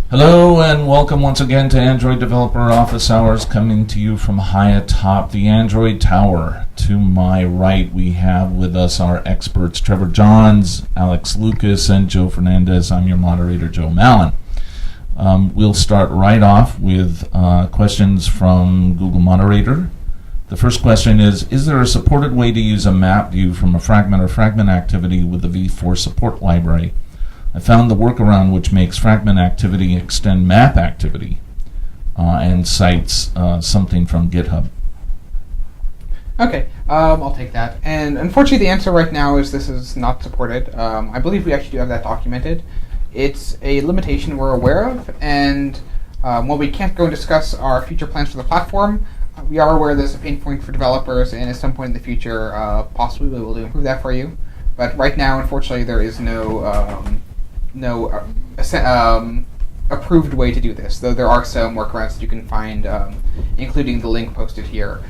Hello and welcome once again to Android Developer Office Hours, coming to you from high atop the Android Tower. To my right we have with us our experts Trevor Johns, Alex Lucas, and Joe Fernandez. I'm your moderator, Joe Mallon. We'll start right off with questions from Google Moderator. The first question is there a supported way to use a map view from a fragment or fragment activity with the v4 support library? I found the workaround which makes fragment activity extend map activity and cites something from GitHub. Okay, I'll take that. And unfortunately, the answer right now is this is not supported. I believe we actually do have that documented. It's a limitation we're aware of, and while we can't go and discuss our future plans for the platform, we are aware there's a pain point for developers, and at some point in the future, possibly we will improve that for you. But right now, unfortunately, there is no approved way to do this, though there are some workarounds that you can find, including the link posted here.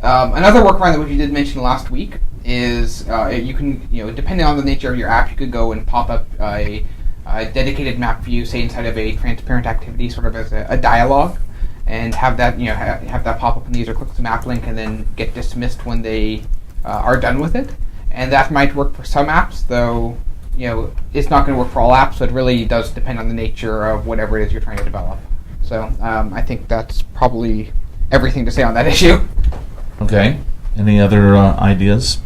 Another workaround that we did mention last week is you can, depending on the nature of your app, you could go and pop up a dedicated map view, say inside of a transparent activity, sort of as a dialogue, and have that have that pop up when the user clicks the map link, and then get dismissed when they are done with it. And that might work for some apps, though. It's not going to work for all apps, so it really does depend on the nature of whatever it is you're trying to develop. So I think that's probably everything to say on that issue. Okay. Any other ideas?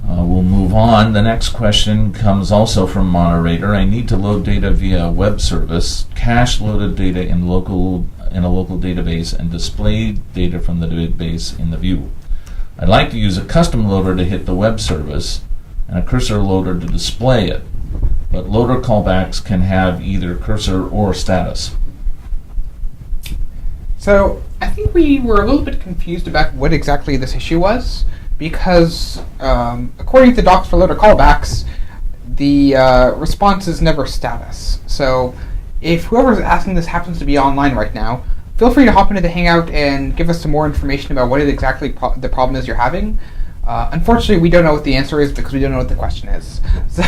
We'll move on. The next question comes also from moderator. I need to load data via a web service, cache loaded data in a local database, and display data from the database in the view. I'd like to use a custom loader to hit the web service and a cursor loader to display it, but loader callbacks can have either cursor or status. So I think we were a little bit confused about what exactly this issue was, because according to docs for loader callbacks, the response is never status. So if whoever's asking this happens to be online right now, feel free to hop into the Hangout and give us some more information about what exactly the problem is you're having. Unfortunately, we don't know what the answer is because we don't know what the question is. So,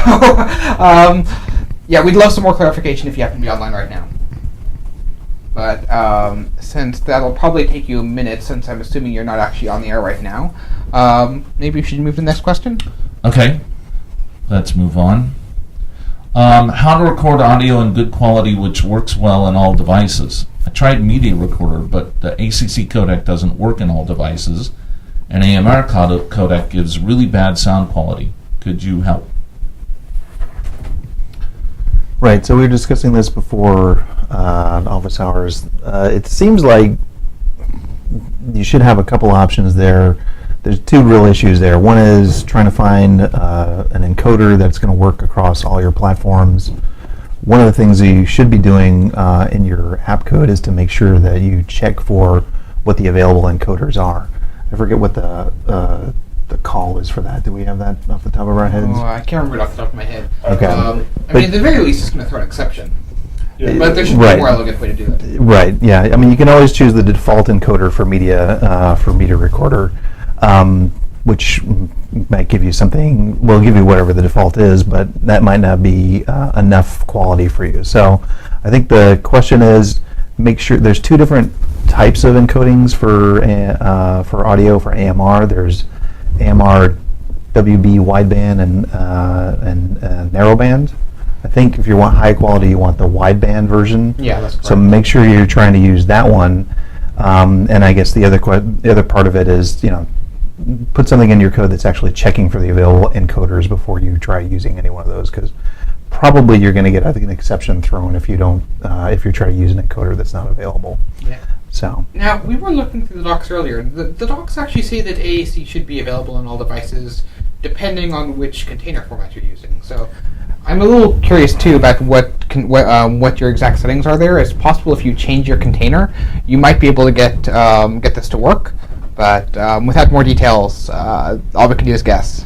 we'd love some more clarification if you happen to be online right now. But since that'll probably take you a minute, since I'm assuming you're not actually on the air right now, maybe we should move to the next question? Okay, let's move on. How to record audio in good quality which works well in all devices. I tried Media Recorder, but the ACC codec doesn't work in all devices. An AMR codec gives really bad sound quality. Could you help? Right, so we were discussing this before office hours. It seems like you should have a couple options there. There's two real issues there. One is trying to find an encoder that's going to work across all your platforms. One of the things that you should be doing in your app code is to make sure that you check for what the available encoders are. I forget what the call is for that. Do we have that off the top of our heads? Oh, I can't remember it off the top of my head. Okay. At the very least, it's going to throw an exception. Yeah. But there should be a more elegant way to do that. Right, yeah. I mean, you can always choose the default encoder for Media Recorder, which might give you something, will give you whatever the default is, but that might not be enough quality for you. So I think the question is, make sure there's two different types of encodings for audio for AMR. There's AMR WB wideband and narrowband. I think if you want high quality, you want the wideband version. Yeah, that's correct. So make sure you're trying to use that one. And I guess the other part of it is, put something in your code that's actually checking for the available encoders before you try using any one of those, because probably you're going to get, I think, an exception thrown if you don't, if you're trying to use an encoder that's not available. Yeah. So. Now, we were looking through the docs earlier. The docs actually say that AAC should be available on all devices, depending on which container format you're using. So, I'm a little curious too about what your exact settings are there. It's possible if you change your container, you might be able to get this to work. But without more details, all we can do is guess.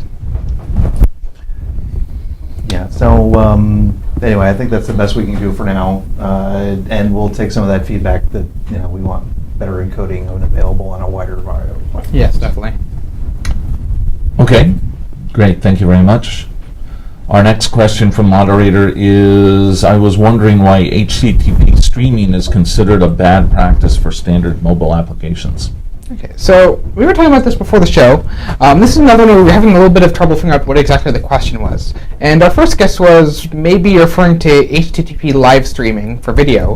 Yeah, so anyway, I think that's the best we can do for now, and we'll take some of that feedback that we want better encoding and available on a wider variety of platforms. Yes, definitely. Okay, great, thank you very much. Our next question from moderator is, I was wondering why HTTP streaming is considered a bad practice for standard mobile applications. Okay, so we were talking about this before the show. This is another one where we're having a little bit of trouble figuring out what exactly the question was. And our first guess was maybe you're referring to HTTP live streaming for video,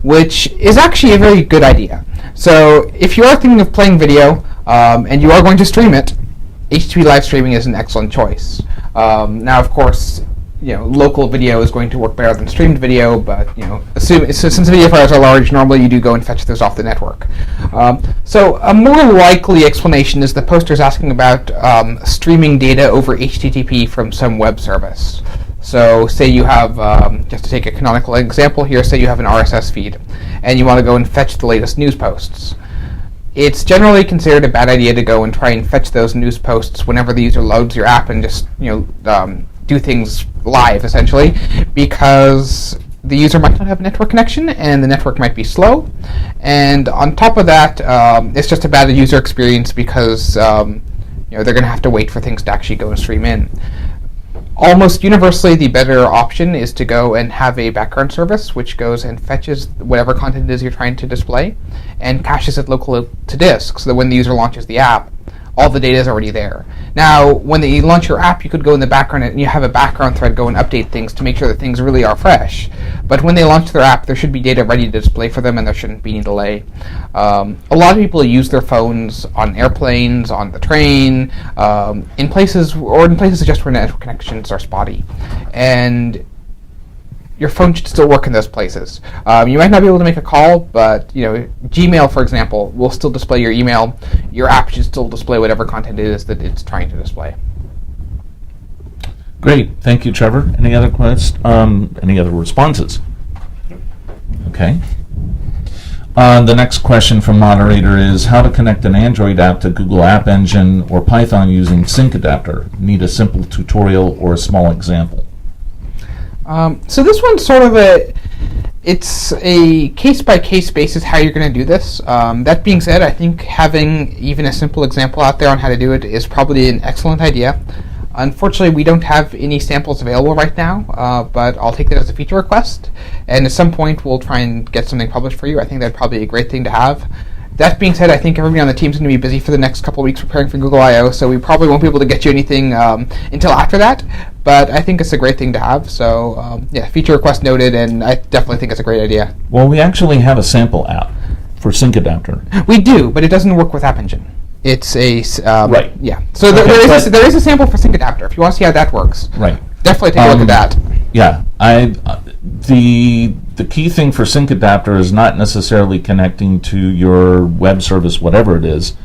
which is actually a very good idea. So if you are thinking of playing video and you are going to stream it, HTTP live streaming is an excellent choice. Now, of course, local video is going to work better than streamed video, but since video files are large, normally you do go and fetch those off the network. So a more likely explanation is the poster's asking about streaming data over HTTP from some web service. So say you have, just to take a canonical example here, say you have an RSS feed, and you want to go and fetch the latest news posts. It's generally considered a bad idea to go and try and fetch those news posts whenever the user loads your app and just do things live, essentially, because the user might not have a network connection and the network might be slow. And on top of that, it's just a bad user experience because they're going to have to wait for things to actually go and stream in. Almost universally, the better option is to go and have a background service which goes and fetches whatever content it is you're trying to display and caches it locally to disk, so that when the user launches the app, all the data is already there. Now, when you launch your app, you could go in the background and you have a background thread go and update things to make sure that things really are fresh. But when they launch their app, there should be data ready to display for them, and there shouldn't be any delay. A lot of people use their phones on airplanes, on the train, in places just where network connections are spotty. And your phone should still work in those places. You might not be able to make a call, but Gmail, for example, will still display your email. Your app should still display whatever content it is that it's trying to display. Great, thank you, Trevor. Any other any other responses? Okay. The next question from moderator is how to connect an Android app to Google App Engine or Python using SyncAdapter. Need a simple tutorial or a small example? So this one's sort of it's a case-by-case basis how you're going to do this. That being said, I think having even a simple example out there on how to do it is probably an excellent idea. Unfortunately, we don't have any samples available right now, but I'll take that as a feature request, and at some point we'll try and get something published for you. I think that'd probably be a great thing to have. That being said, I think everybody on the team is going to be busy for the next couple of weeks preparing for Google I/O, so we probably won't be able to get you anything until after that, but I think it's a great thing to have. So, feature request noted, and I definitely think it's a great idea. Well, we actually have a sample app for SyncAdapter. We do, but it doesn't work with App Engine. It's a... right. Yeah. So there is a sample for SyncAdapter. If you want to see how that works, right. Definitely take a look at that. Yeah. The key thing for SyncAdapter is not necessarily connecting to your web service, whatever it is,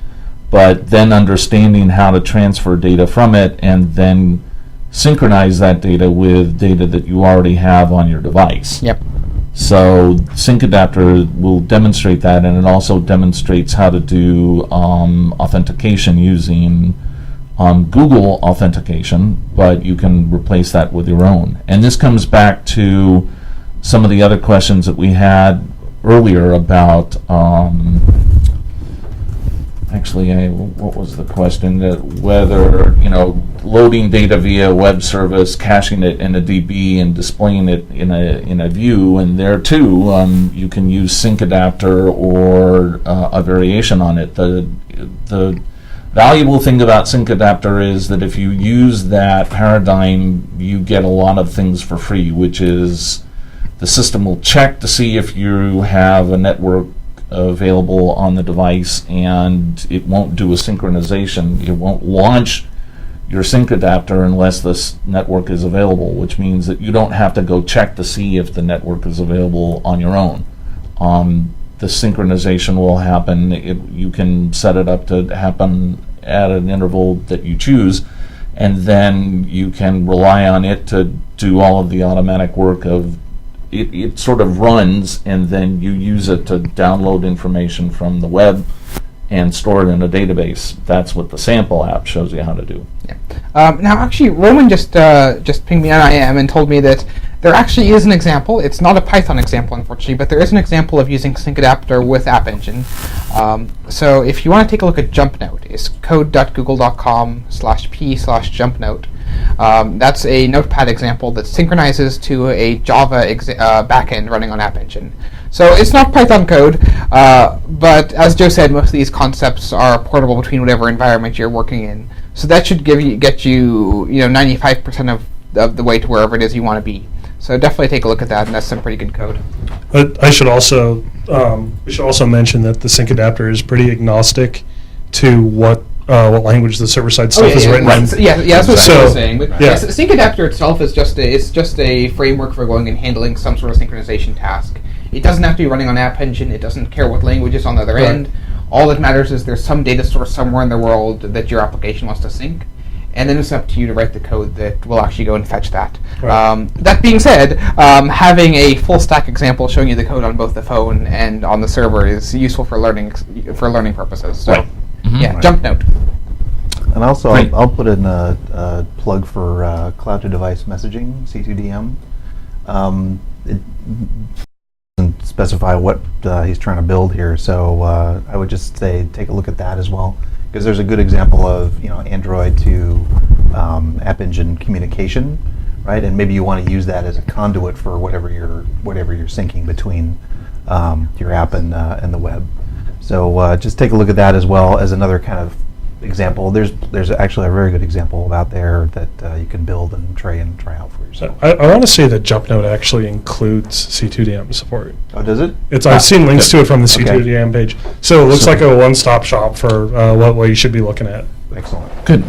but then understanding how to transfer data from it and then synchronize that data with data that you already have on your device. Yep. So SyncAdapter will demonstrate that, and it also demonstrates how to do authentication using Google authentication, but you can replace that with your own. And this comes back to some of the other questions that we had earlier about what was the question? That whether loading data via web service, caching it in a DB, and displaying it in a view, and there too you can use SyncAdapter or a variation on it. The valuable thing about SyncAdapter is that if you use that paradigm, you get a lot of things for free, which is the system will check to see if you have a network available on the device, and it won't do a synchronization. It won't launch your SyncAdapter unless this network is available, which means that you don't have to go check to see if the network is available on your own. The synchronization will happen. You can set it up to happen at an interval that you choose, and then you can rely on it to do all of the automatic work of it sort of runs, and then you use it to download information from the web and store it in a database. That's what the sample app shows you how to do. Yeah. Now, actually, Roman just pinged me on IM and told me that there actually is an example. It's not a Python example, unfortunately, but there is an example of using SyncAdapter with App Engine. So if you want to take a look at JumpNote, it's code.google.com/p/JumpNote. That's a Notepad example that synchronizes to a Java backend running on App Engine. So it's not Python code, but as Joe said, most of these concepts are portable between whatever environment you're working in. So that should get you 95% of the way to wherever it is you want to be. So definitely take a look at that, and that's some pretty good code. But I should also we should also mention that the sync adapter is pretty agnostic to what language the server side stuff is written in. That's what I was saying. But yeah. Sync adapter itself is just a framework for going and handling some sort of synchronization task. It doesn't have to be running on App Engine. It doesn't care what language is on the other end. All that matters is there's some data source somewhere in the world that your application wants to sync, and then it's up to you to write the code that will actually go and fetch that. Right. That being said, having a full stack example showing you the code on both the phone and on the server is useful for learning purposes. So, Right. Mhm. yeah, Right. jump note. And also, Great. I'll put in a plug for cloud-to-device messaging, C2DM. It doesn't specify what he's trying to build here, so I would just say take a look at that as well, because there's a good example of Android to App Engine communication, right? And maybe you want to use that as a conduit for whatever you're syncing between your app and the web. So just take a look at that as well as another kind of example. There's actually a very good example out there that you can build and try out for yourself. I want to say that JumpNote actually includes C2DM support. Oh, does it? I've seen links good. to it from the Okay. C2DM page. So it looks like a one-stop shop for what you should be looking at. Excellent. Good.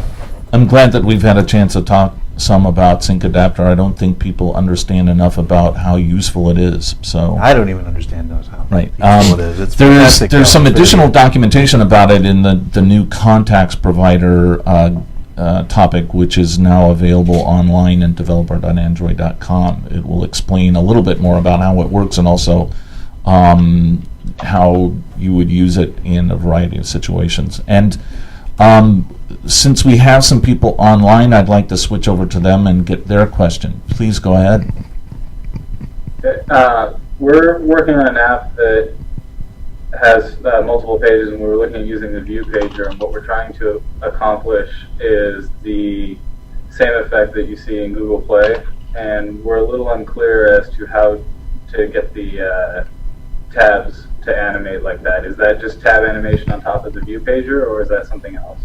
I'm glad that we've had a chance to talk some about Sync Adapter. I don't think people understand enough about how useful it is. So I don't even understand how right. useful it is. It's There's fantastic, though. some It's very additional good. documentation about it in the new contacts provider topic, which is now available online in developer.android.com. It will explain a little bit more about how it works and also how you would use it in a variety of situations. And since we have some people online, I'd like to switch over to them and get their question. Please go ahead. We're working on an app that has multiple pages, and we were looking at using the view pager, and what we're trying to accomplish is the same effect that you see in Google Play, and we're a little unclear as to how to get the tabs to animate like that. Is that just tab animation on top of the view pager, or is that something else?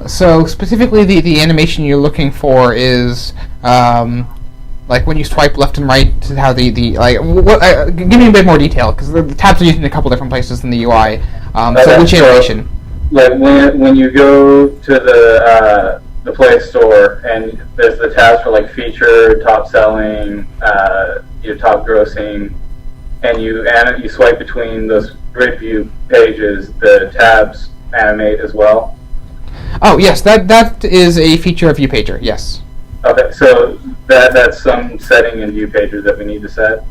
So specifically, the animation you're looking for is like when you swipe left and right to how the give me a bit more detail, because the tabs are used in a couple different places in the UI. So which animation? Like when you go to the Play Store and there's the tabs for like feature, top selling, your top grossing, and you swipe between those grid view pages, the tabs animate as well. Oh yes, that is a feature of ViewPager. Yes. Okay, so that's some setting in ViewPager that we need to set.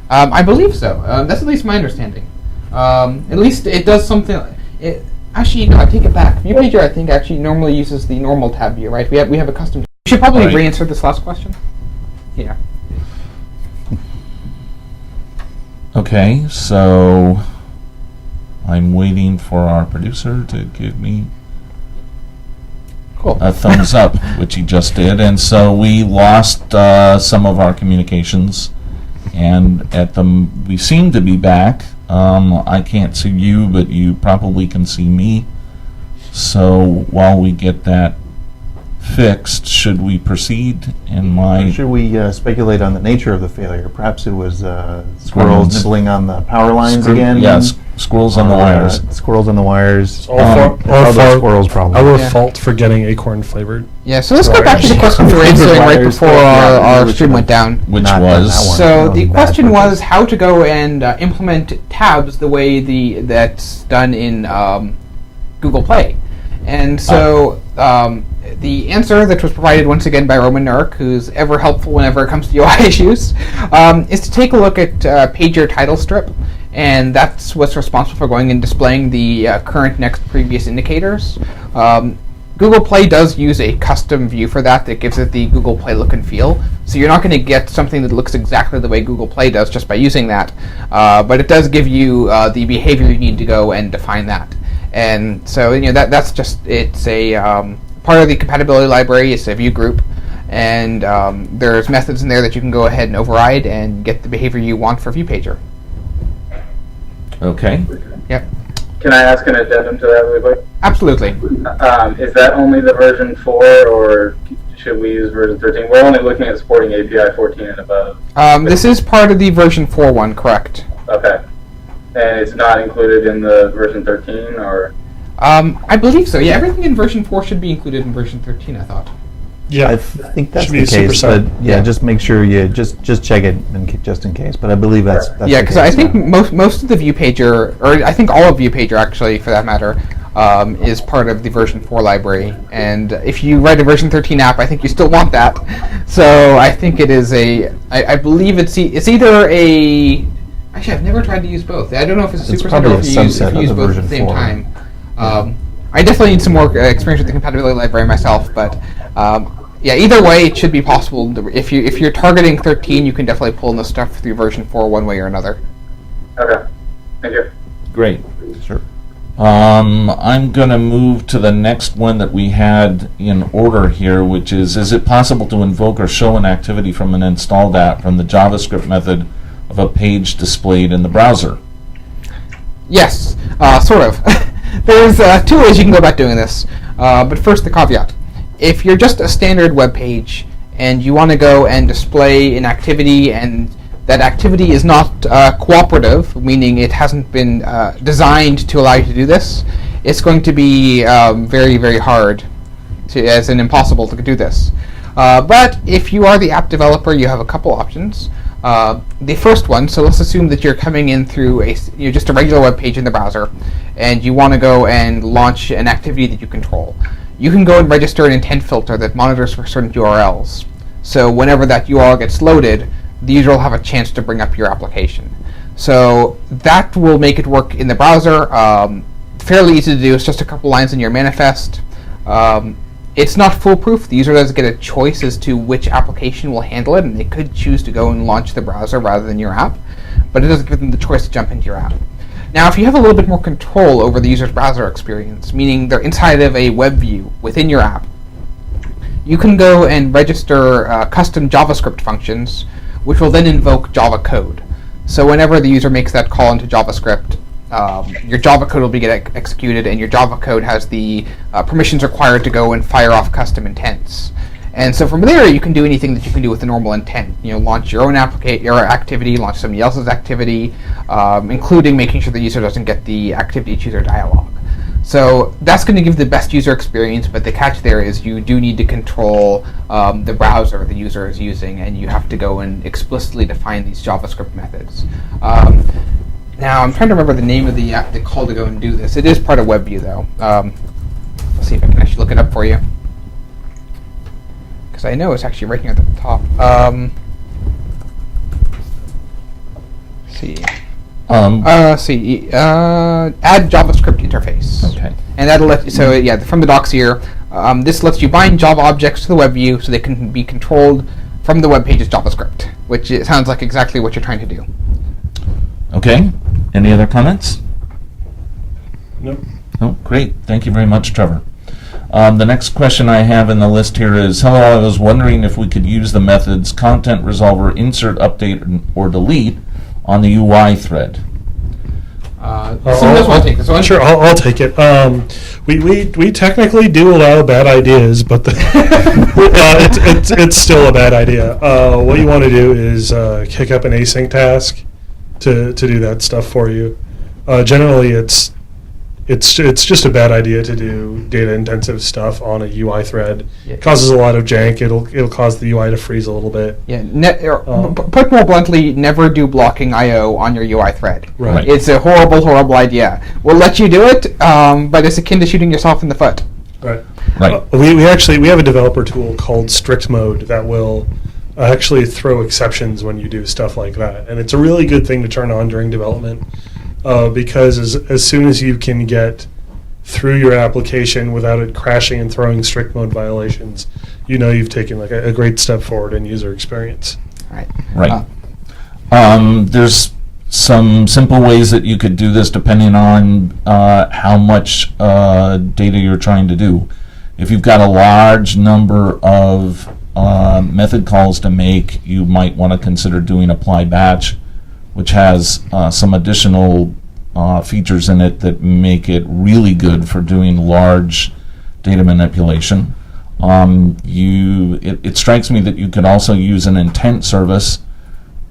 I believe so. That's at least my understanding. At least it does something. Actually, no, I take it back. ViewPager, I think, actually normally uses the normal tab view, right? We have a custom. We should probably Right. re-answer this last question. Yeah. Okay, so I'm waiting for our producer to give me Cool. a thumbs up, which he just did, and so we lost some of our communications, and we seem to be back. I can't see you, but you probably can see me. So while we get that fixed, should we proceed? Should we speculate on the nature of the failure? Perhaps it was Squirrels. squirrels nibbling on the power lines again? Yes, squirrels on the wires. Squirrels on the wires. All Probably squirrels, probably. Our Yeah. fault for getting acorn flavored. Yeah. So let's go back to the question we were answering right before our stream went down. Which Not was that one. So That the was bad question was purchase. how to go and implement tabs the way that's done in Google Play. And so the answer that was provided once again by Roman Nurk, who's ever helpful whenever it comes to UI issues, is to take a look at Pager title strip, and that's what's responsible for going and displaying the current, next, previous indicators. Google Play does use a custom view for that gives it the Google Play look and feel. So you're not going to get something that looks exactly the way Google Play does just by using that, but it does give you the behavior you need to go and define that. And so that's just it's a part of the compatibility library is a view group, and there's methods in there that you can go ahead and override and get the behavior you want for ViewPager. Okay. Yep, Can I ask an addendum to that really quick? absolutely. Is that only the version 4, or should we use version 13? We're only looking at supporting API 14 and above. This is part of the version 4 one, correct? Okay. And it's not included in the version 13, or? I believe so. Yeah, everything in version 4 should be included in version 13, I thought. Yeah, I think that's Should be the a case, superset. but yeah, just make sure you just check it just in case. But I believe that's Yeah, the because I case. think most of the ViewPager, or I think all of ViewPager actually, for that matter, is part of the version 4 library. And if you write a version 13 app, I think you still want that. So I think it is I believe it's either a. Actually, I've never tried to use both. I don't know if it's a It's superset probably or a if you use subset of the both at version the same 4. time. I definitely need some more experience with the compatibility library myself, but. Yeah, either way, it should be possible. If you're targeting 13, you can definitely pull in the stuff through version 4 one way or another. Okay. Thank you. Great. Sure. I'm going to move to the next one that we had in order here, which is it possible to invoke or show an activity from an installed app from the JavaScript method of a page displayed in the browser? Yes, sort of. There's 2 ways you can go about doing this. But first, the caveat. If you're just a standard web page and you want to go and display an activity and that activity is not cooperative, meaning it hasn't been designed to allow you to do this, it's going to be very, very hard, as in impossible to do this. But if you are the app developer, you have a couple options. The first one, so let's assume that you're coming in through just a regular web page in the browser, and you want to go and launch an activity that you control. You can go and register an intent filter that monitors for certain URLs. So whenever that URL gets loaded, the user will have a chance to bring up your application. So that will make it work in the browser. Fairly easy to do. It's just a couple lines in your manifest. It's not foolproof. The user does get a choice as to which application will handle it, and they could choose to go and launch the browser rather than your app, but it doesn't give them the choice to jump into your app. Now, if you have a little bit more control over the user's browser experience, meaning they're inside of a web view within your app, you can go and register custom JavaScript functions, which will then invoke Java code. So whenever the user makes that call into JavaScript, your Java code will be executed, and your Java code has the permissions required to go and fire off custom intents. And so from there, you can do anything that you can do with a normal intent. Launch your own your activity, launch somebody else's activity, including making sure the user doesn't get the activity chooser dialog. So that's going to give the best user experience, but the catch there is you do need to control the browser the user is using, and you have to go and explicitly define these JavaScript methods. Now, I'm trying to remember the name of the call to go and do this. It is part of WebView, though. Let's see if I can actually look it up for you, because I know it's actually right here at the top. Let's see. Add JavaScript interface. Okay. And that'll let you, so yeah, from the docs here, this lets you bind Java objects to the web view so they can be controlled from the web page's JavaScript, which it sounds like exactly what you're trying to do. Okay. Any other comments? Nope. Oh, great. Thank you very much, Trevor. The next question I have in the list here is, hello, I was wondering if we could use the methods content resolver insert, update, or delete on the UI thread. Someone else want to take this one? Sure, I'll take it. We technically do allow bad ideas, but it's still a bad idea. What you want to do is kick up an async task to do that stuff for you. Generally, it's just a bad idea to do data intensive stuff on a UI thread. Yeah. It causes a lot of jank. It'll cause the UI to freeze a little bit. Yeah. Put more bluntly, never do blocking I/O on your UI thread. Right. It's a horrible, horrible idea. We'll let you do it, but it's akin to shooting yourself in the foot. Right. Right. We have a developer tool called Strict Mode that will actually throw exceptions when you do stuff like that, and it's a really good thing to turn on during development. Because as soon as you can get through your application without it crashing and throwing strict mode violations, you've taken like a great step forward in user experience. Right. Right. There's some simple ways that you could do this depending on how much data you're trying to do. If you've got a large number of method calls to make, you might want to consider doing apply batch, which has some additional features in it that make it really good for doing large data manipulation. It strikes me that you could also use an intent service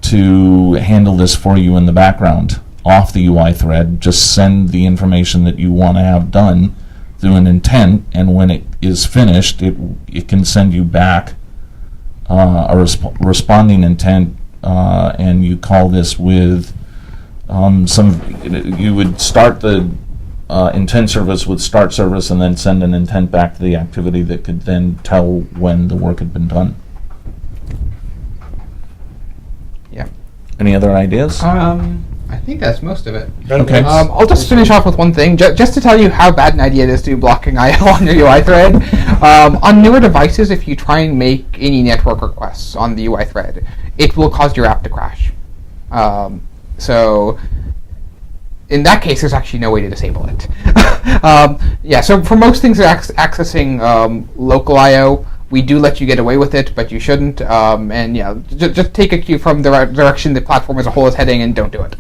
to handle this for you in the background off the UI thread. Just send the information that you want to have done through an intent, and when it is finished, it can send you back a responding intent, and you call this with you would start the intent service with start service and then send an intent back to the activity that could then tell when the work had been done. Yeah. Any other ideas? I think that's most of it. Okay. I'll just finish off with one thing, just to tell you how bad an idea it is to do blocking I/O on your UI thread. On newer devices, if you try and make any network requests on the UI thread, it will cause your app to crash. So in that case, there's actually no way to disable it. Yeah, so for most things accessing local I/O, we do let you get away with it, but you shouldn't. And yeah, just take a cue from the direction the platform as a whole is heading and don't do it.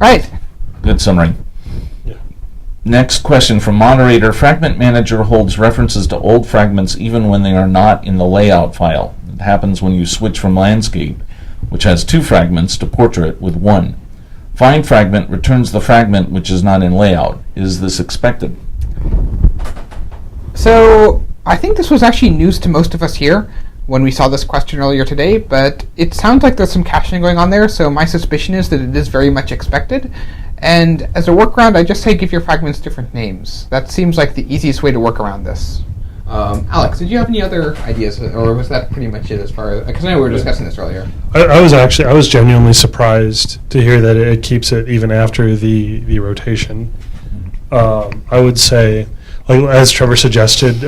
Right. Good summary. Yeah. Next question from moderator. Fragment Manager holds references to old fragments even when they are not in the layout file. It happens when you switch from landscape, which has 2 fragments, to portrait with 1. Find fragment returns the fragment which is not in layout. Is this expected? So I think this was actually news to most of us here when we saw this question earlier today, but it sounds like there's some caching going on there, so my suspicion is that it is very much expected. And as a workaround, I just say give your fragments different names. That seems like the easiest way to work around this. Alex, did you have any other ideas, or was that pretty much it as far as, because I know we were discussing this earlier. I was genuinely surprised to hear that it keeps it even after the rotation. I would say, like as Trevor suggested,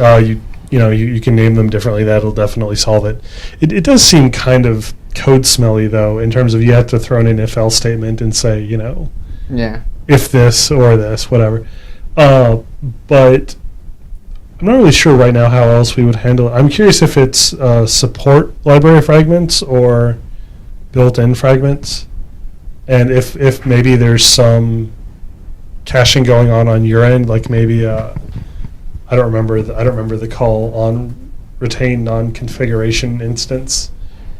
you can name them differently. That'll definitely solve it. It does seem kind of code smelly though, in terms of you have to throw in an if-else statement and say, Yeah. if this or this, whatever. But I'm not really sure right now how else we would handle it. I'm curious if it's support library fragments or built-in fragments, and if maybe there's some caching going on your end, like maybe I don't remember the call on retain non-configuration instance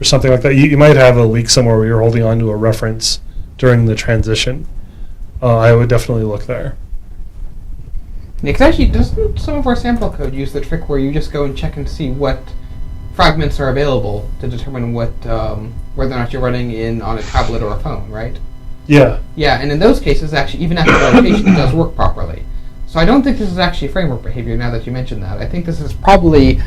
or something like that. You might have a leak somewhere where you're holding on to a reference during the transition. I would definitely look there. Yeah, because actually, doesn't some of our sample code use the trick where you just go and check and see what fragments are available to determine what whether or not you're running on a tablet or a phone, right? Yeah. Yeah, and in those cases, actually, even after the rotation, it does work properly. So I don't think this is actually framework behavior. Now that you mentioned that, I think this is probably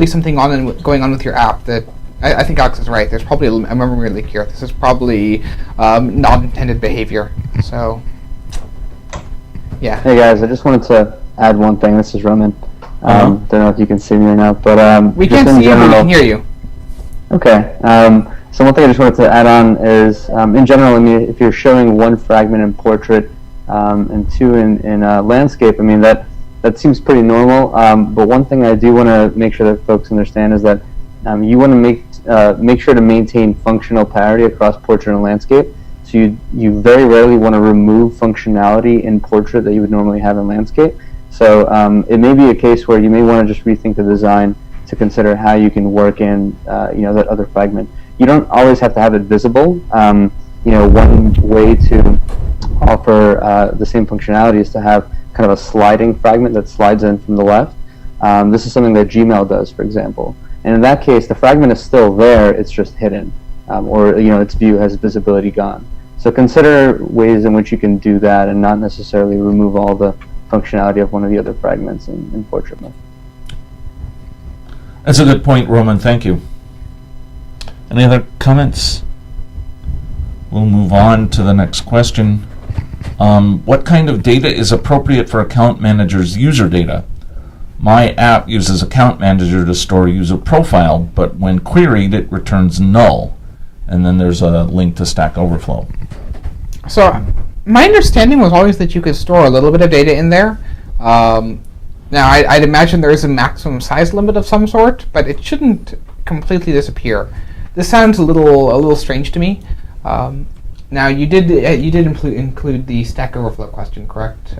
something going on with your app that I think Alex is right. There's probably a memory leak here. This is probably not intended behavior. So. Yeah. Hey guys, I just wanted to add one thing. This is Roman. Don't know if you can see me or not, but we can't see you, but we can hear you. Okay. So one thing I just wanted to add on is, in general, I mean, if you're showing 1 fragment in portrait and 2 in landscape, I mean that seems pretty normal. But one thing I do want to make sure that folks understand is that you want to make sure to maintain functional parity across portrait and landscape. So you very rarely want to remove functionality in portrait that you would normally have in landscape. So it may be a case where you may want to just rethink the design to consider how you can work in that other fragment. You don't always have to have it visible. One way to offer the same functionality is to have kind of a sliding fragment that slides in from the left. This is something that Gmail does, for example. And in that case, the fragment is still there, it's just hidden. Or its view has visibility gone. So consider ways in which you can do that and not necessarily remove all the functionality of one of the other fragments in portrait mode. That's a good point, Roman. Thank you. Any other comments? We'll move on to the next question. What kind of data is appropriate for account manager's user data? My app uses Account Manager to store user profile, but when queried, it returns null. And then there's a link to Stack Overflow. So my understanding was always that you could store a little bit of data in there. Now, I'd imagine there is a maximum size limit of some sort, but it shouldn't completely disappear. This sounds a little strange to me. Now, you did include the Stack Overflow question, correct?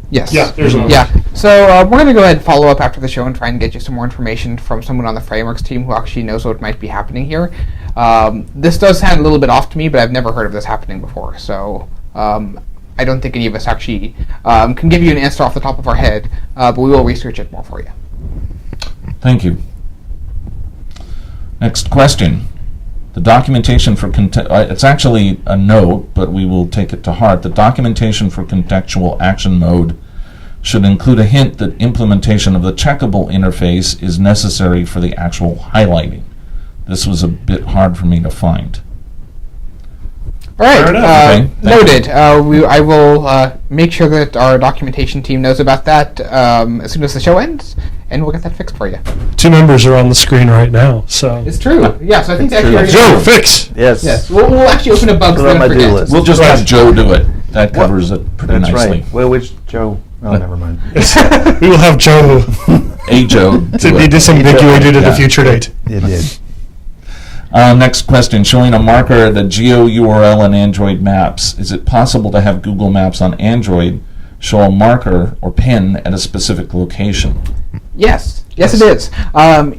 Yes. Yeah, there's one. Yeah. So we're going to go ahead and follow up after the show and try and get you some more information from someone on the Frameworks team who actually knows what might be happening here. This does sound a little bit off to me, but I've never heard of this happening before. So I don't think any of us actually can give you an answer off the top of our head, but we will research it more for you. Thank you. Next question. The documentation for it's actually a note, but we will take it to heart. The documentation for contextual action mode should include a hint that implementation of the checkable interface is necessary for the actual highlighting. This was a bit hard for me to find. All right, Fair enough. Okay, thank noted. I will make sure that our documentation team knows about that as soon as the show ends, and we'll get that fixed for you. 2 members are on the screen right now, so. It's true. Yeah, so I think true. actually Joe, fix! Yes. Yes, we'll actually open a bug Put it on so my don't do forget. list. We'll just Right. have Joe do it. That covers it pretty That's nicely. right. Well, which Joe? Oh, never mind. We will have Joe A Joe to do be it. disambiguated at Yeah. a future date. It did. Next question. Showing a marker at a geo URL in Android Maps. Is it possible to have Google Maps on Android show a marker or pin at a specific location? Yes, it is.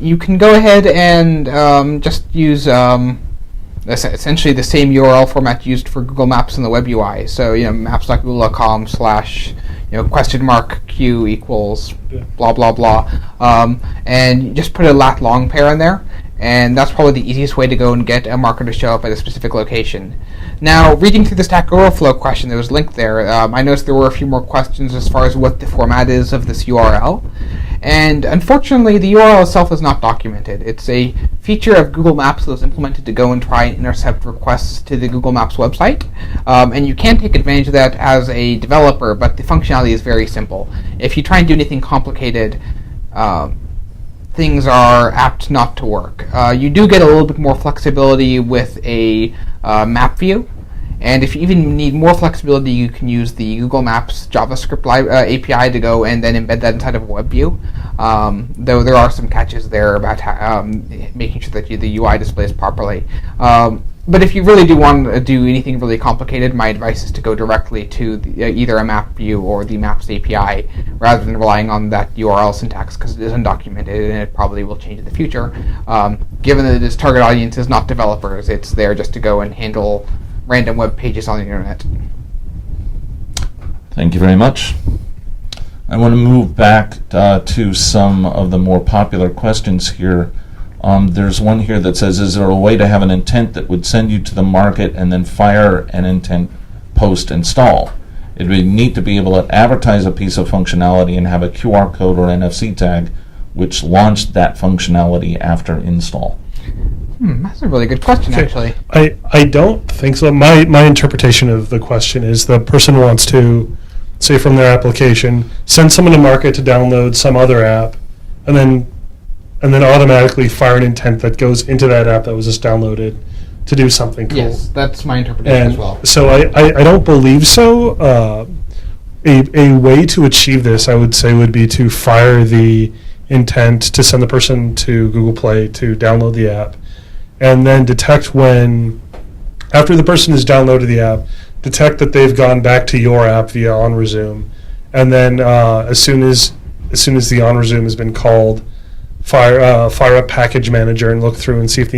You can go ahead and just use essentially the same URL format used for Google Maps in the web UI. So maps.google.com/ $Q equals blah blah blah, and you just put a lat long pair in there, and that's probably the easiest way to go and get a marker to show up at a specific location. Now, reading through the Stack Overflow question that was linked there, I noticed there were a few more questions as far as what the format is of this URL. And unfortunately, the URL itself is not documented. It's a feature of Google Maps that was implemented to go and try and intercept requests to the Google Maps website. And you can take advantage of that as a developer, but the functionality is very simple. If you try and do anything complicated, things are apt not to work. You do get a little bit more flexibility with a map view. And if you even need more flexibility, you can use the Google Maps JavaScript API to go and then embed that inside of a web view. Though there are some catches there about making sure that the UI displays properly. But if you really do want to do anything really complicated, my advice is to go directly to either a map view or the Maps API rather than relying on that URL syntax, because it is undocumented and it probably will change in the future. Given that its target audience is not developers, it's there just to go and handle random web pages on the internet. Thank you very much. I want to move back to some of the more popular questions here. There's one here that says, is there a way to have an intent that would send you to the market and then fire an intent post-install? It would be neat to be able to advertise a piece of functionality and have a QR code or NFC tag which launched that functionality after install. That's a really good question, Okay. actually. I don't think so. My interpretation of the question is the person wants to, say from their application, send someone to market to download some other app, and then automatically fire an intent that goes into that app that was just downloaded to do something cool. Yes, that's my interpretation And as well. so I don't believe so. A way to achieve this, I would say, would be to fire the intent to send the person to Google Play to download the app, and then detect when, after the person has downloaded the app, detect that they've gone back to your app via OnResume, and then as soon as the OnResume has been called, fire up Package Manager and look through and see if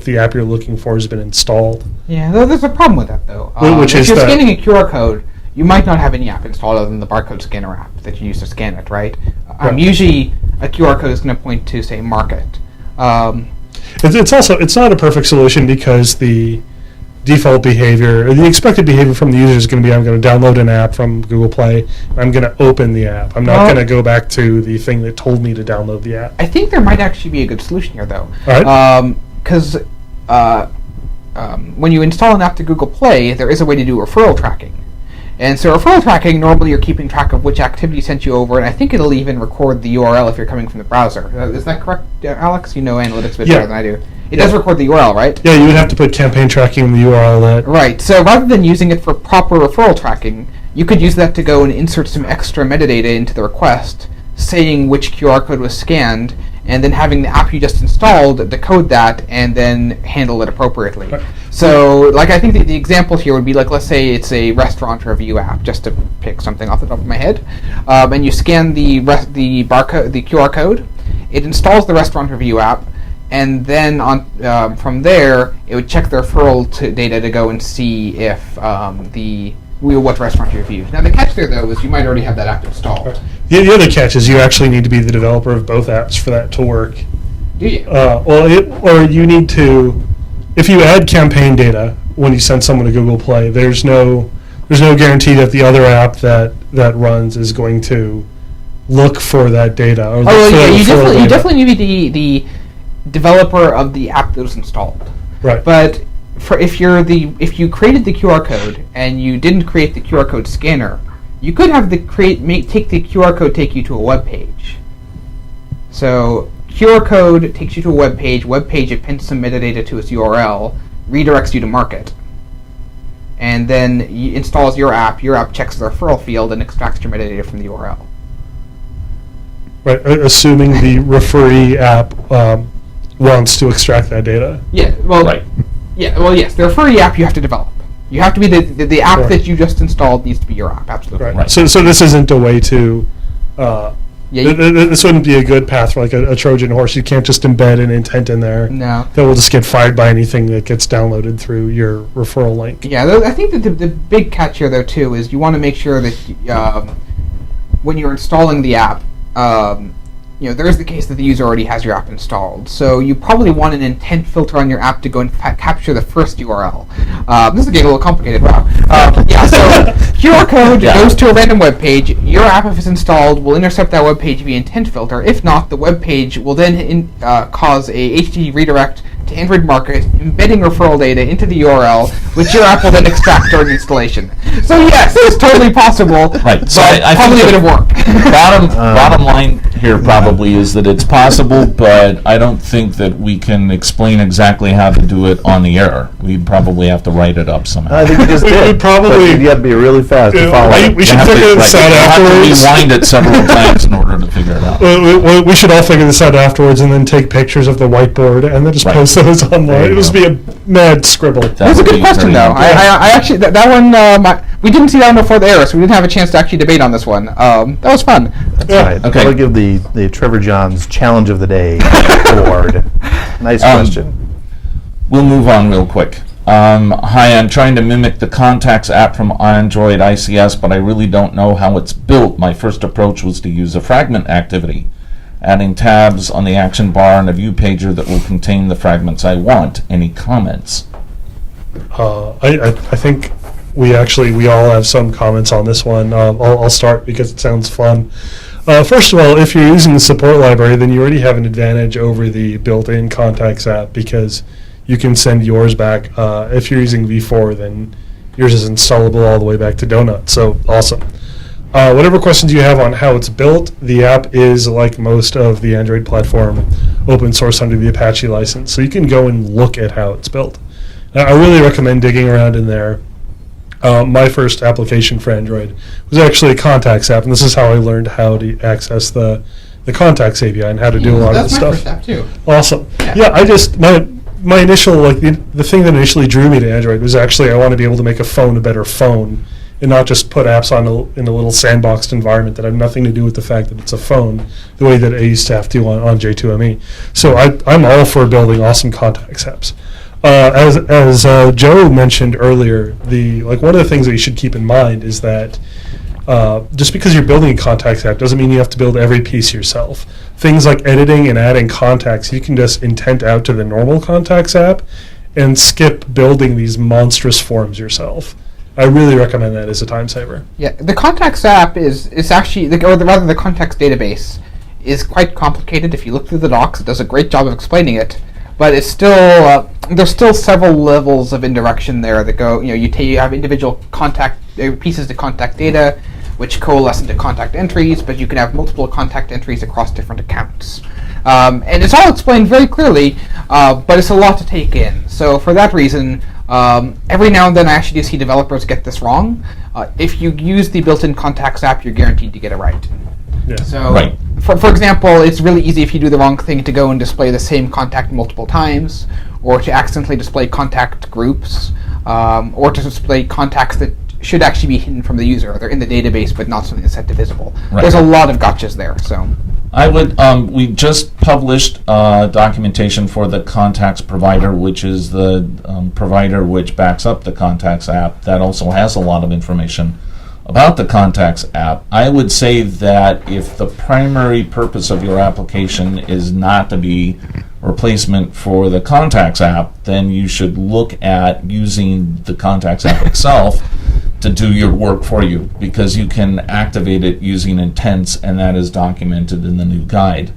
the app you're looking for has been installed. Yeah, there's a problem with that, though. Which if is you're that- scanning a QR code, you might not have any app installed other than the barcode scanner app that you use to scan it, right? Right. Usually, a QR code is going to point to, say, Market. It's not a perfect solution because the default behavior, or the expected behavior from the user is going to be, I'm going to download an app from Google Play, and I'm going to open the app. I'm not Well- going to go back to the thing that told me to download the app. I think there might actually be a good solution here, though. All right. Because when you install an app to Google Play, there is a way to do referral tracking. And so referral tracking, normally you're keeping track of which activity sent you over, and I think it'll even record the URL if you're coming from the browser. Is that correct, Alex? You know analytics a bit Yeah. better than I do. It does record the URL, right? Yeah, you would have to put campaign tracking in the URL that. Right, so rather than using it for proper referral tracking, you could use that to go and insert some extra metadata into the request saying which QR code was scanned, and then having the app you just installed decode that and then handle it appropriately. Right. So, like, I think the example here would be, like, let's say it's a restaurant review app, just to pick something off the top of my head, and you scan the barcode, the QR code. It installs the restaurant review app, and then from there, it would check the referral data to go and see if what restaurant you reviewed. Now, the catch there, though, is you might already have that app installed. The other catch is you actually need to be the developer of both apps for that to work. Do you? Or you need to, if you add campaign data when you send someone to Google Play, there's no guarantee that the other app that runs is going to look for that data. Or you definitely need to be the developer of the app that was installed. Right. But if you created the QR code and you didn't create the QR code scanner, you could have take the QR code take you to a web page. So QR code takes you to a web page. Web page appends some metadata to its URL, redirects you to Market, and then installs your app. Your app checks the referral field and extracts your metadata from the URL. Right. Assuming the referee app wants to extract that data. Yeah. Well. Right. Yeah. Well, yes. The referee app you have to develop. You have to be the app that you just installed needs to be your app. Absolutely. Right. Right. So this isn't a way to. This wouldn't be a good path for like a Trojan horse. You can't just embed an intent in there. No. That will just get fired by anything that gets downloaded through your referral link. Yeah, I think that the big catch here, though, too, is you want to make sure that when you're installing the app, there is the case that the user already has your app installed. So you probably want an intent filter on your app to go and capture the first URL. This is getting a little complicated. Wow. So QR code goes to a random web page. Your app, if it's installed, will intercept that web page via intent filter. If not, the web page will then cause a HTTP redirect to Android Market, embedding referral data into the URL, which your app will then extract during installation. So yes, it's totally possible. Right. So but I probably a think bit of work. bottom line here probably is that it's possible, but I don't think that we can explain exactly how to do it on the air. We'd probably have to write it up somehow. I think you just We did. probably- But you have to be really fast to follow it. We should figure this out We'll afterwards. have to rewind it several times in order to figure it out. We should all figure this out afterwards and then take pictures of the whiteboard and then just Right. post those There online. you It'll just be a mad scribble. That's a good question, though. I actually that one we didn't see that one before the air, so we didn't have a chance to actually debate on this one. That was fun. Yeah. Right. Okay. I'll give the Trevor Johns Challenge of the Day award. Nice question. We'll move on real quick. Hi, I'm trying to mimic the Contacts app from Android ICS, but I really don't know how it's built. My first approach was to use a fragment activity, adding tabs on the action bar and a view pager that will contain the fragments I want. Any comments? I think we all have some comments on this one. I'll start because it sounds fun. First of all, if you're using the support library, then you already have an advantage over the built-in Contacts app because you can send yours back. If you're using V4, then yours is installable all the way back to Donut. So awesome. Whatever questions you have on how it's built, the app is, like most of the Android platform, open source under the Apache license. So you can go and look at how it's built. I really recommend digging around in there. My first application for Android was actually a Contacts app, and this is how I learned how to access the Contacts API and how to do a lot of That's the my stuff. first app, too. Awesome. Yeah. Yeah, I just my initial the thing that initially drew me to Android was actually I want to be able to make a phone a better phone and not just put apps in a little sandboxed environment that have nothing to do with the fact that it's a phone, the way that I used to have to on J2ME. So I'm all for building awesome Contacts apps. As Joe mentioned earlier, one of the things that you should keep in mind is that just because you're building a Contacts app doesn't mean you have to build every piece yourself. Things like editing and adding contacts, you can just intent out to the normal Contacts app and skip building these monstrous forms yourself. I really recommend that as a time saver. Yeah, the Contacts app is actually, the Contacts database is quite complicated. If you look through the docs, it does a great job of explaining it. But it's still there's still several levels of indirection there that go. You have individual contact pieces to contact data, which coalesce into contact entries. But you can have multiple contact entries across different accounts, and it's all explained very clearly. But it's a lot to take in. So for that reason, every now and then I actually do see developers get this wrong. If you use the built-in Contacts app, you're guaranteed to get it right. Yeah. So, Right. for example, it's really easy if you do the wrong thing to go and display the same contact multiple times, or to accidentally display contact groups, or to display contacts that should actually be hidden from the user. They're in the database, but not something that's set to visible. Right. There's a lot of gotchas there. So, I would. We just published documentation for the Contacts provider, which is the provider which backs up the Contacts app. That also has a lot of information about the Contacts app. I would say that if the primary purpose of your application is not to be replacement for the Contacts app, then you should look at using the Contacts app itself to do your work for you, because you can activate it using intents, and that is documented in the new guide.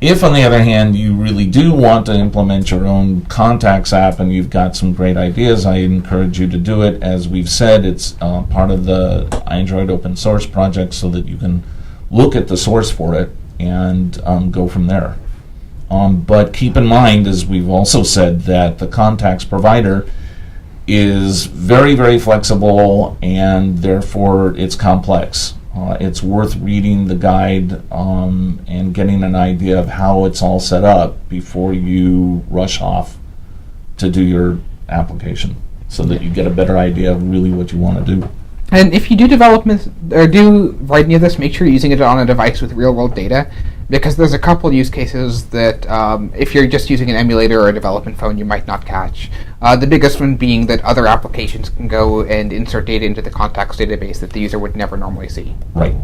If, on the other hand, you really do want to implement your own Contacts app and you've got some great ideas, I encourage you to do it. As we've said, it's part of the Android open source project, so that you can look at the source for it and go from there. But keep in mind, as we've also said, that the Contacts provider is very, very flexible, and therefore it's complex. It's worth reading the guide and getting an idea of how it's all set up before you rush off to do your application, so that you get a better idea of really what you want to do. and if you do development or do write any of this, make sure you're using it on a device with real-world data, because there's a couple use cases that if you're just using an emulator or a development phone, you might not catch. The biggest one being that other applications can go and insert data into the contacts database that the user would never normally see. Right.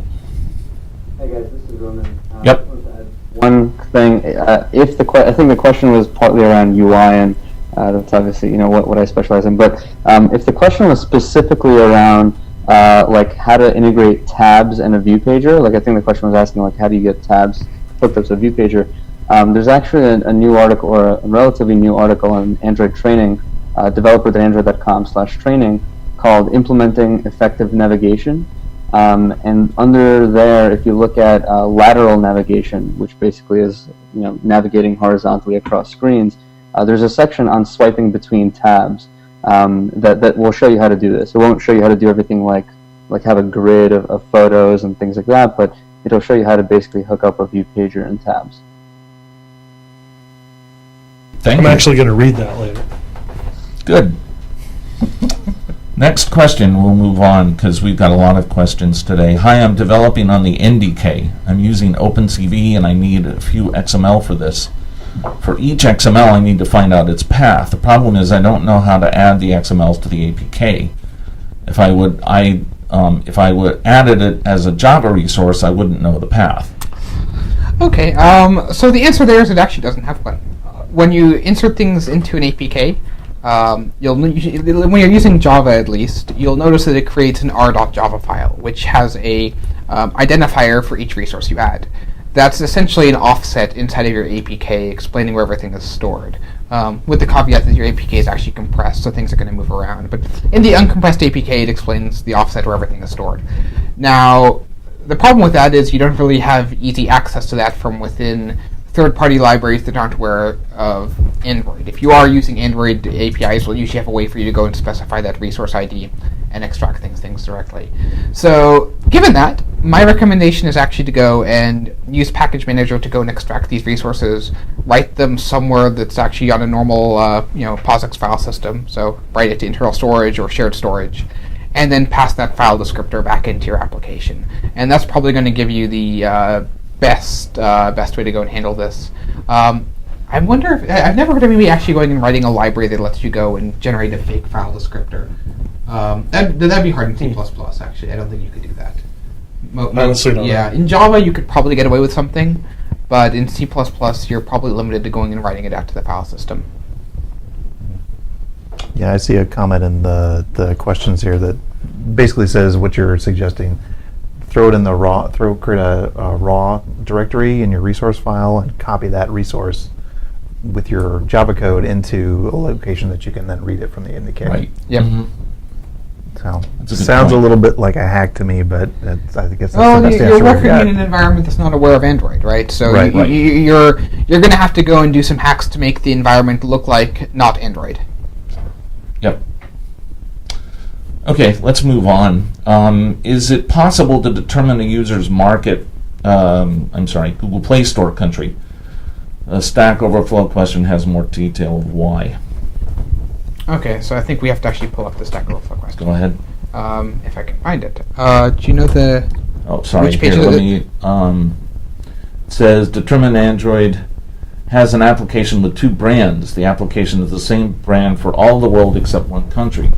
Hey guys, this is Roman. Yep. I just wanted to add one thing. I think the question was partly around UI, and that's obviously what I specialize in. But if the question was specifically around like how to integrate tabs in a view pager, like I think the question was asking like how do you get tabs hooked up to a view pager. There's actually a new article, or a relatively new article on Android training, developer.android.com/training, called Implementing Effective Navigation. And under there, if you look at lateral navigation, which basically is navigating horizontally across screens, there's a section on swiping between tabs that will show you how to do this. It won't show you how to do everything like have a grid of photos and things like that, but it'll show you how to basically hook up a view pager and tabs. Thank I'm you. actually going to read that later. Good. Next question, we'll move on because we've got a lot of questions today. Hi, I'm developing on the NDK. I'm using OpenCV and I need a few XML for this. For each XML, I need to find out its path. The problem is I don't know how to add the XMLs to the APK. If I would added it as a Java resource, I wouldn't know the path. Okay, so the answer there is it actually doesn't have one. When you insert things into an APK, when you're using Java at least, you'll notice that it creates an r.java file, which has a identifier for each resource you add. That's essentially an offset inside of your APK explaining where everything is stored, with the caveat that your APK is actually compressed, so things are going to move around. But in the uncompressed APK, it explains the offset where everything is stored. Now, the problem with that is you don't really have easy access to that from within third-party libraries that aren't aware of Android. If you are using Android APIs, we'll usually have a way for you to go and specify that resource ID and extract things directly. So, given that, my recommendation is actually to go and use Package Manager to go and extract these resources, write them somewhere that's actually on a normal, POSIX file system. So, write it to internal storage or shared storage, and then pass that file descriptor back into your application. And that's probably going to give you the best way to go and handle this. I wonder if I've never heard of maybe actually going and writing a library that lets you go and generate a fake file descriptor. That'd be hard in C++. Actually, I don't think you could do that. Honestly, don't know. Yeah, in Java you could probably get away with something, but in C++ you're probably limited to going and writing it out to the file system. Yeah, I see a comment in the questions here that basically says what you're suggesting. Throw it in the create a raw directory in your resource file and copy that resource with your Java code into a location that you can then read it from the NDK. Right. Yep. Mhm. So That's a good sounds point. a little bit like a hack to me, but I guess that's Well, the best you're answer we've working got. in an environment that's not aware of Android, right? So Right. you're going to have to go and do some hacks to make the environment look like not Android. Yep. Okay, let's move on. Is it possible to determine a user's market Google Play Store country. A Stack Overflow question has more detail of why. Okay, so I think we have to actually pull up the Stack Overflow question. Go ahead. If I can find it. Do you know the... Oh, sorry. Which page Here, is let it? me. It says determine Android has an application with 2 brands. The application is the same brand for all the world except one country.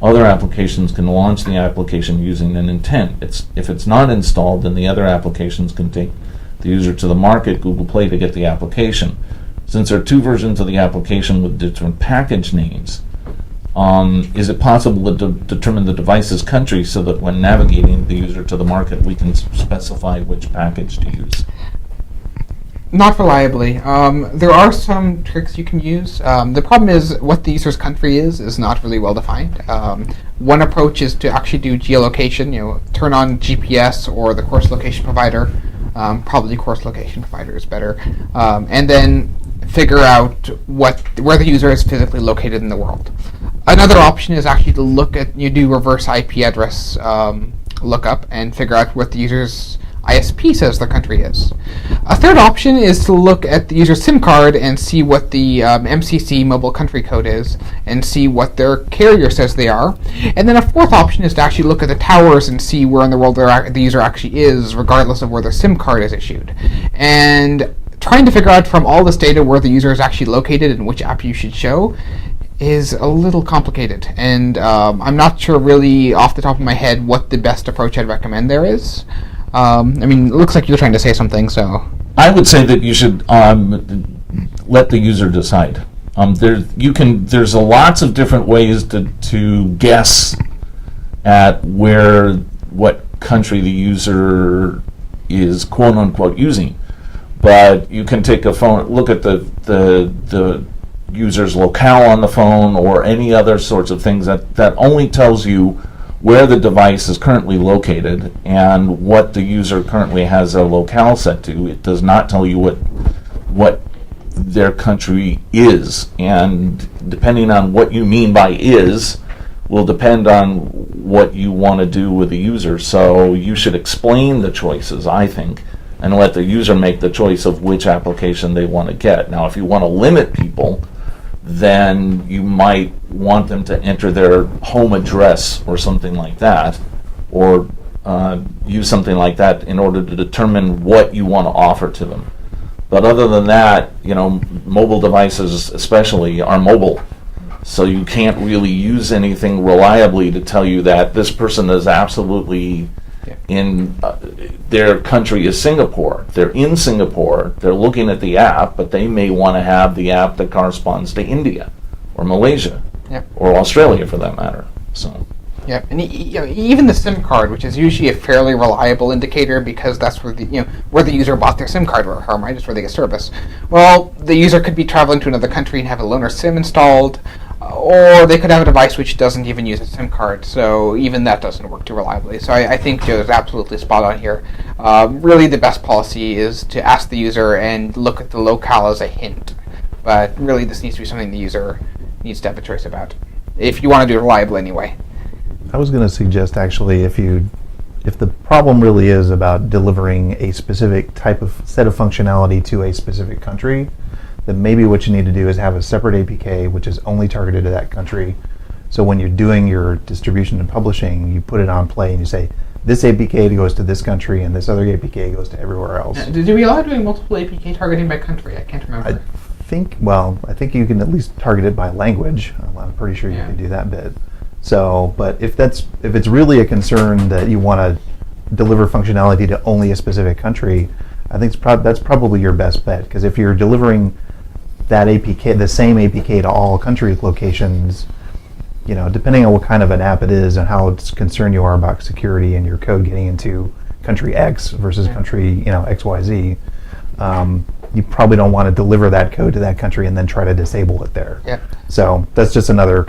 Other applications can launch the application using an intent. If it's not installed, then the other applications can take the user to the market, Google Play, to get the application. Since there are 2 versions of the application with different package names, is it possible to determine the device's country so that when navigating the user to the market, we can specify which package to use? Not reliably. There are some tricks you can use. The problem is what the user's country is not really well defined. One approach is to actually do geolocation, turn on GPS or the course location provider. Probably course location provider is better. And then figure out where the user is physically located in the world. Another option is actually to do reverse IP address lookup and figure out what the user's ISP says their country is. A third option is to look at the user's SIM card and see what the MCC mobile country code is and see what their carrier says they are. And then a fourth option is to actually look at the towers and see where in the world the user actually is, regardless of where their SIM card is issued. And trying to figure out from all this data where the user is actually located and which app you should show is a little complicated. And I'm not sure really off the top of my head what the best approach I'd recommend there is. It looks like you're trying to say something, so... I would say that you should let the user decide. There's lots of different ways to guess at what country the user is quote unquote using. But you can take a phone, look at the user's locale on the phone or any other sorts of things that only tells you where the device is currently located and what the user currently has their locale set to. It does not tell you what their country is, and depending on what you mean by is will depend on what you want to do with the user. So you should explain the choices, I think, and let the user make the choice of which application they want to get. Now, if you want to limit people, then you might want them to enter their home address or something like that, or use something like that in order to determine what you want to offer to them. But other than that, mobile devices especially are mobile, so you can't really use anything reliably to tell you that this person is absolutely in their country is Singapore. They're in Singapore, they're looking at the app, but they may want to have the app that corresponds to India or Malaysia or Australia for that matter. So yeah, and even the SIM card, which is usually a fairly reliable indicator because that's where the user bought their SIM card from, right? It's where they get service. Well, the user could be traveling to another country and have a loaner SIM installed, or they could have a device which doesn't even use a SIM card, so even that doesn't work too reliably. So I think Joe is absolutely spot on here. Really, the best policy is to ask the user and look at the locale as a hint. But really, this needs to be something the user needs to have a choice about, if you want to do it reliably anyway. I was going to suggest actually if the problem really is about delivering a specific type of set of functionality to a specific country, then maybe what you need to do is have a separate APK which is only targeted to that country. So when you're doing your distribution and publishing, you put it on Play and you say, this APK goes to this country and this other APK goes to everywhere else. Do we allow doing multiple APK targeting by country? I can't remember. I think you can at least target it by language. I'm pretty sure you can do that bit. So, but if it's really a concern that you want to deliver functionality to only a specific country, I think that's probably your best bet, because if you're delivering that APK, the same APK to all country locations, depending on what kind of an app it is and how concerned you are about security and your code getting into country X versus country XYZ, you probably don't want to deliver that code to that country and then try to disable it there. Yeah. So that's just another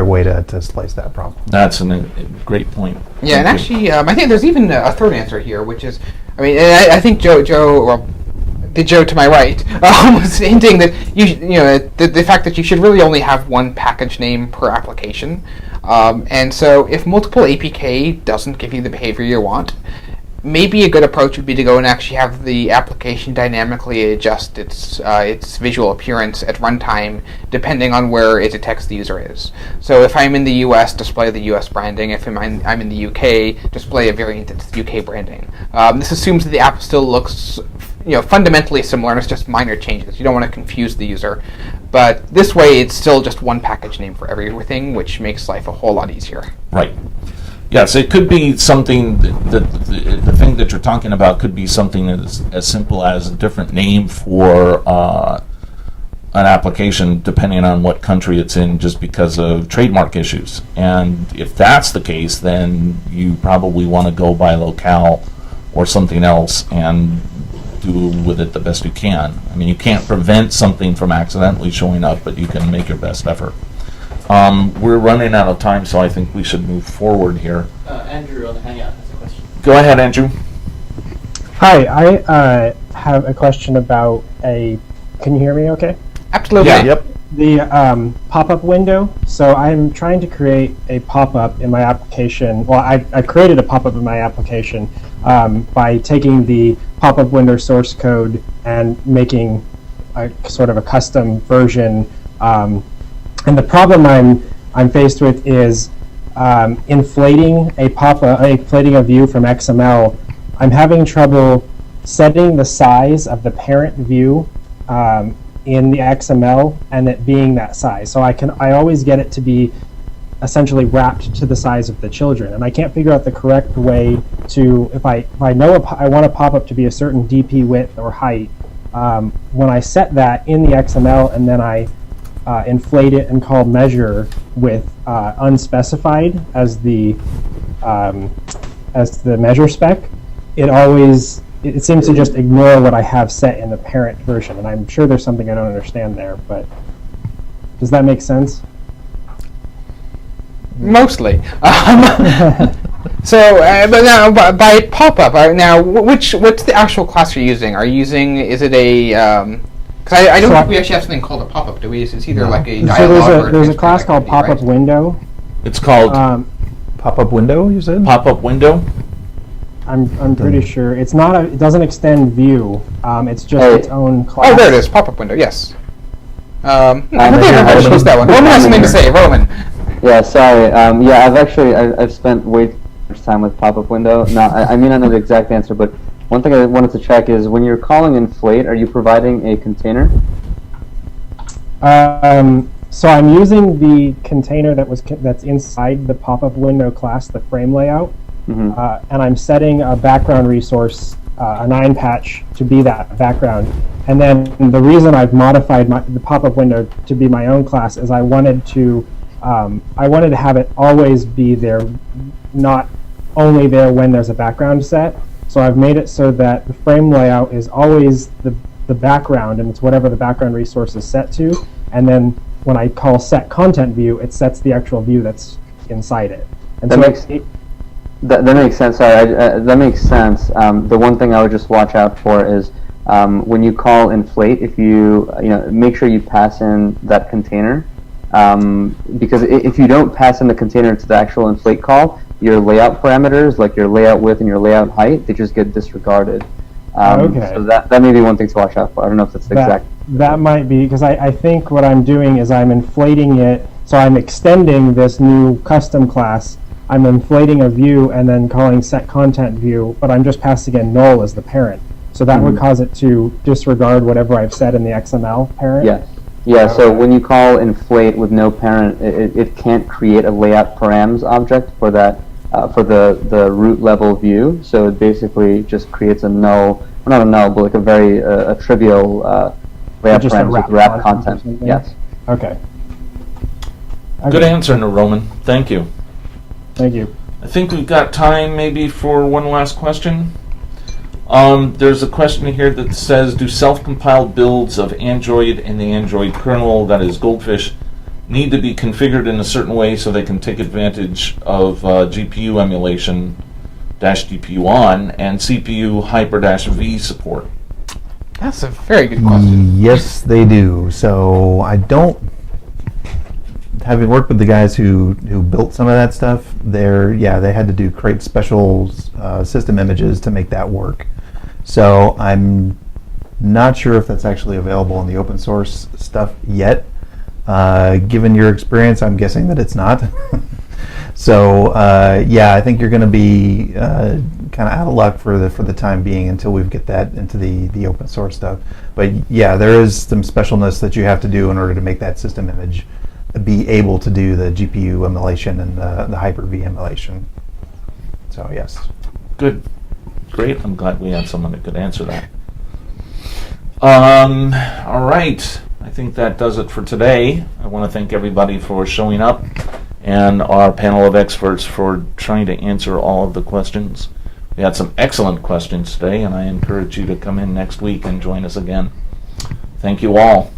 way to slice that problem. that's a great point. Yeah, and actually, I think there's even a third answer here, which is, I think Joe, the Joe to my right, was hinting that the fact that you should really only have one package name per application, and so if multiple APK doesn't give you the behavior you want, maybe a good approach would be to go and actually have the application dynamically adjust its visual appearance at runtime depending on where it detects the user is. So if I'm in the US, display the US branding. If I'm in the UK, display a variant that's UK branding. This assumes that the app still looks fundamentally similar, and it's just minor changes. You don't want to confuse the user. But this way, it's still just one package name for everything, which makes life a whole lot easier. Right. Yes, it could be something that the thing that you're talking about could be something as simple as a different name for an application depending on what country it's in, just because of trademark issues. And if that's the case, then you probably want to go by locale or something else and do with it the best you can. I mean, you can't prevent something from accidentally showing up, but you can make your best effort. We're running out of time, so I think we should move forward here. Andrew on the Hangout has a question. Go ahead, Andrew. Hi, I have a question about can you hear me okay? Absolutely. Yeah. Yep. The pop-up window. So I'm trying to create a pop-up in my application. Well, I created a pop-up in my application by taking the pop-up window source code and making a sort of a custom version. And the problem I'm faced with is inflating a view from XML. I'm having trouble setting the size of the parent view in the XML and it being that size. So I always get it to be essentially wrapped to the size of the children, and I can't figure out the correct way to, if I know I want a pop-up to be a certain DP width or height, when I set that in the XML and then I inflate it and call measure with unspecified as the measure spec, it seems to just ignore what I have set in the parent version, and I'm sure there's something I don't understand there, but does that make sense? Mostly. So, but now by pop-up, now what's the actual class you're using? Are you using, is it a, because I don't think we actually have something called a pop-up, do we? It's either like a dialog so or there's a class called activity, pop-up right? window. It's called Pop-up window, you said? pop-up window. I'm pretty sure it's not it doesn't extend view. It's just its own class. Oh, there it is, pop-up window, yes. I think Roman everybody knows that one. Roman has something to say, Roman. Yeah, sorry. I've spent way too much time with pop-up window. Now, I may not know the exact answer, but one thing I wanted to check is when you're calling inflate, are you providing a container? So I'm using the container that's inside the pop-up window class, the frame layout, and I'm setting a background resource, a 9 patch, to be that background. And then the reason I've modified the pop-up window to be my own class is I wanted to have it always be there, not only there when there's a background set. So I've made it so that the frame layout is always the background, and it's whatever the background resource is set to. And then when I call set content view, it sets the actual view that's inside it. And That makes sense. Sorry, that makes sense. The one thing I would just watch out for is when you call inflate, if you make sure you pass in that container, because if you don't pass in the container to the actual inflate call, your layout parameters, like your layout width and your layout height, they just get disregarded. Okay. So that may be one thing to watch out for. I don't know if that's the exact. That might be, because I think what I'm doing is I'm inflating it, so I'm extending this new custom class. I'm inflating a view and then calling set content view, but I'm just passing in null as the parent. So that would cause it to disregard whatever I've set in the XML parent? Yes. Yeah, so when you call inflate with no parent, it can't create a layout params object for that, for the root level view. So it basically just creates a null, well, not a null, but like a very a trivial layout Just a params with wrap wrap content or content. something? Yes. Okay. Good answer, Roman. Thank you. Thank you. I think we've got time maybe for one last question. There's a question here that says, do self-compiled builds of Android and the Android kernel, that is Goldfish, need to be configured in a certain way so they can take advantage of GPU emulation -GPU on and CPU Hyper-V support? That's a very good question. Yes, they do. So having worked with the guys who built some of that stuff, they had to create special system images to make that work. So I'm not sure if that's actually available in the open source stuff yet. Given your experience, I'm guessing that it's not. So I think you're going to be kind of out of luck for the time being until we get that into the open source stuff. But yeah, there is some specialness that you have to do in order to make that system image be able to do the GPU emulation and the Hyper-V emulation. So yes. Good. Great. I'm glad we had someone that could answer that. All right. I think that does it for today. I want to thank everybody for showing up and our panel of experts for trying to answer all of the questions. We had some excellent questions today, and I encourage you to come in next week and join us again. Thank you all.